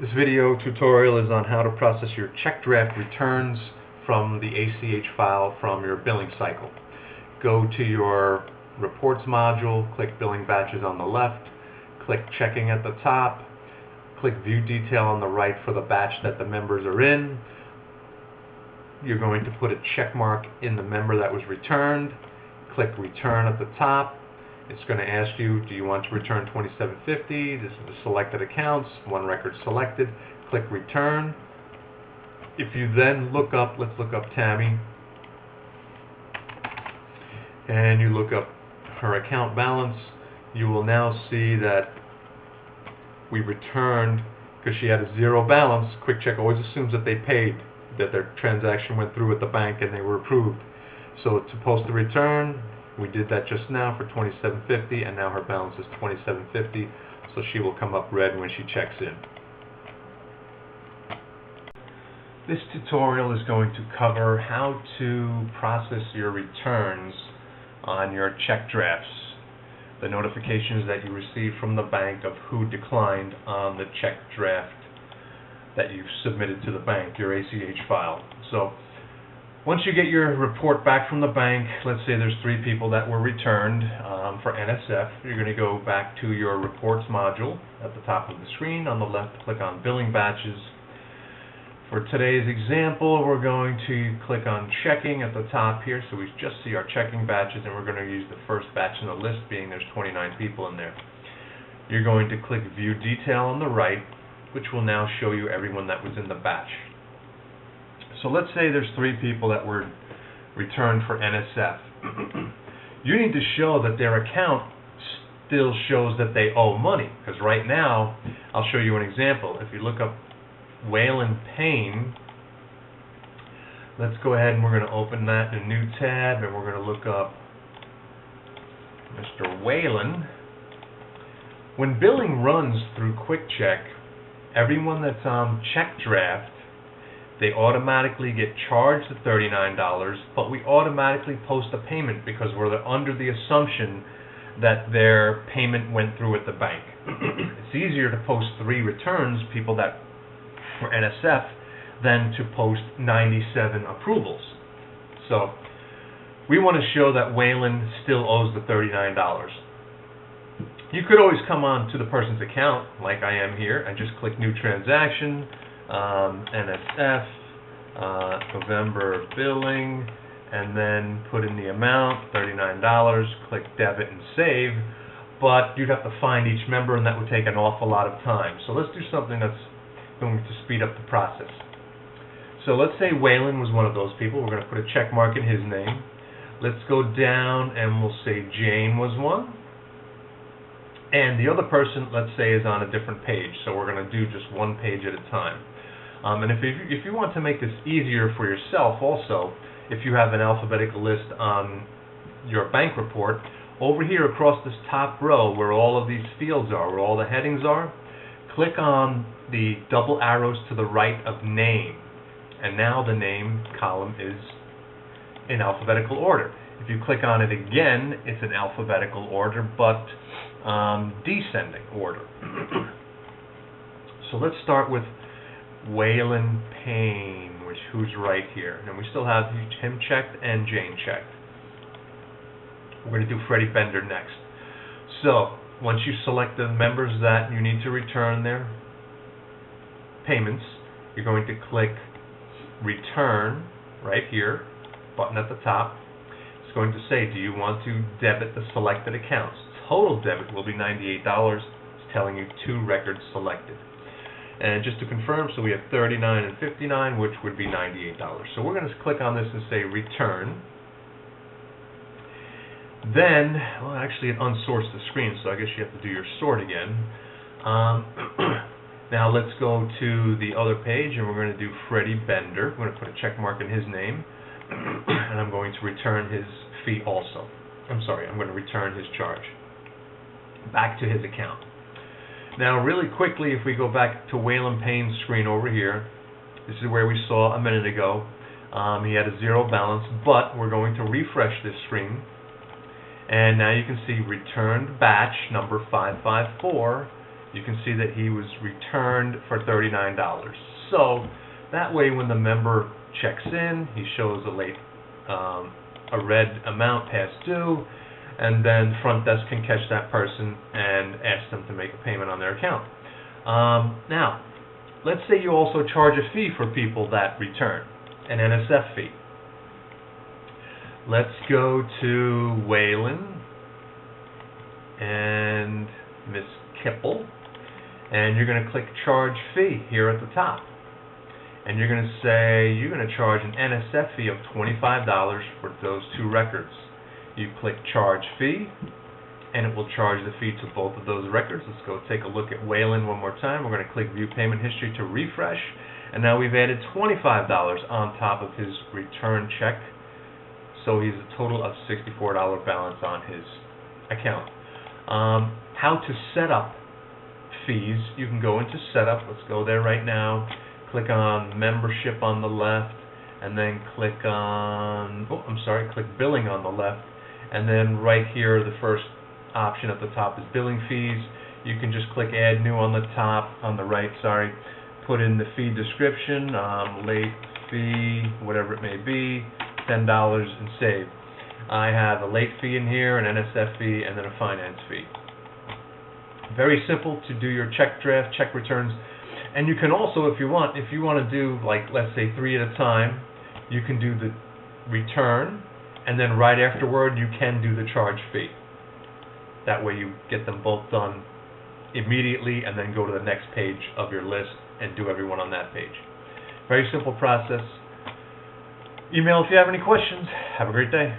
This video tutorial is on how to process your check draft returns from the ACH file from your billing cycle. Go to your reports module, click billing batches on the left, click checking at the top, click view detail on the right for the batch that the members are in. You're going to put a check mark in the member that was returned, click return at the top. It's going to ask you, do you want to return $27.50? This is the selected accounts, one record selected. Click return. If you then look up, let's look up Tammy, and you look up her account balance, you will now see that we returned, because she had a zero balance. QuickCheck always assumes that they paid, that their transaction went through at the bank and they were approved. So it's supposed to return. We did that just now for $27.50, and now her balance is $27.50, so she will come up red when she checks in. This tutorial is going to cover how to process your returns on your check drafts, the notifications that you receive from the bank of who declined on the check draft that you've submitted to the bank, your ACH file. So once you get your report back from the bank, let's say there's 3 people that were returned for NSF, you're going to go back to your reports module at the top of the screen. On the left, click on billing batches. For today's example, we're going to click on checking at the top here, so we just see our checking batches, and we're going to use the first batch in the list, being there's 29 people in there. You're going to click view detail on the right, which will now show you everyone that was in the batch. So let's say there's 3 people that were returned for NSF. You need to show that their account still shows that they owe money, because right now, I'll show you an example. If you look up Waylon Payne, let's go ahead and we're going to open that in a new tab, and we're going to look up Mr. Waylon. When billing runs through QuickCheck, everyone that's on check draft, they automatically get charged the $39, but we automatically post a payment because we're under the assumption that their payment went through at the bank. It's easier to post 3 returns, people that were NSF, than to post 97 approvals. So we want to show that Waylon still owes the $39. You could always come on to the person's account, like I am here, and just click New Transaction, NSF, November billing, and then put in the amount, $39, click Debit and Save, but you'd have to find each member, and that would take an awful lot of time. So let's do something that's going to speed up the process. So let's say Waylon was one of those people. We're going to put a check mark in his name. Let's go down and we'll say Jane was one. And the other person, let's say, is on a different page. So we're going to do just one page at a time. And if you want to make this easier for yourself also, if you have an alphabetical list on your bank report, over here across this top row where all of these fields are, where all the headings are, click on the double arrows to the right of name. And now the name column is in alphabetical order. If you click on it again, it's in alphabetical order, but descending order. So let's start with Waylon Payne, who's right here. And we still have him checked and Jane checked. We're going to do Freddie Bender next. So once you select the members that you need to return their payments, you're going to click Return right here, button at the top. It's going to say, do you want to debit the selected accounts? Total debit will be $98. It's telling you 2 records selected. And just to confirm, so we have 39 and 59, which would be $98. So we're going to click on this and say Return. Then, well, actually it unsorts the screen, so I guess you have to do your sort again. Now let's go to the other page, and we're going to do Freddie Bender. I'm going to put a check mark in his name, and I'm going to return his fee also. I'm sorry, I'm going to return his charge back to his account. Now really quickly, if we go back to Waylon Payne's screen over here, this is where we saw a minute ago. He had a 0 balance, but we're going to refresh this screen. And now you can see returned batch number 554 you can see that he was returned for $39. So that way when the member checks in, he shows a red amount past due, and then front desk can catch that person and ask them to make a payment on their account. Now, let's say you also charge a fee for people that return, an NSF fee. Let's go to Waylon and Miss Kipple, and you're going to click Charge Fee here at the top. And you're going to say you're going to charge an NSF fee of $25 for those two records. You click Charge Fee, and it will charge the fee to both of those records. Let's go take a look at Waylon one more time. We're going to click View Payment History to refresh, and now we've added $25 on top of his return check. So he's a total of $64 balance on his account. How to set up fees. You can go into Setup. Let's go there right now. Click on Membership on the left, and then click on, click Billing on the left, and then right here the first option at the top is Billing Fees. You can just click Add New on the top, on the right, put in the fee description, late fee, whatever it may be, $10, and save. I have a late fee in here, an NSF fee, and then a finance fee. Very simple to do your check draft, check returns. And you can also, if you want to do, like, let's say 3 at a time, you can do the return, and then right afterward you can do the charge fee. That way you get them both done immediately, and then go to the next page of your list and do everyone on that page. Very simple process. Email if you have any questions. Have a great day.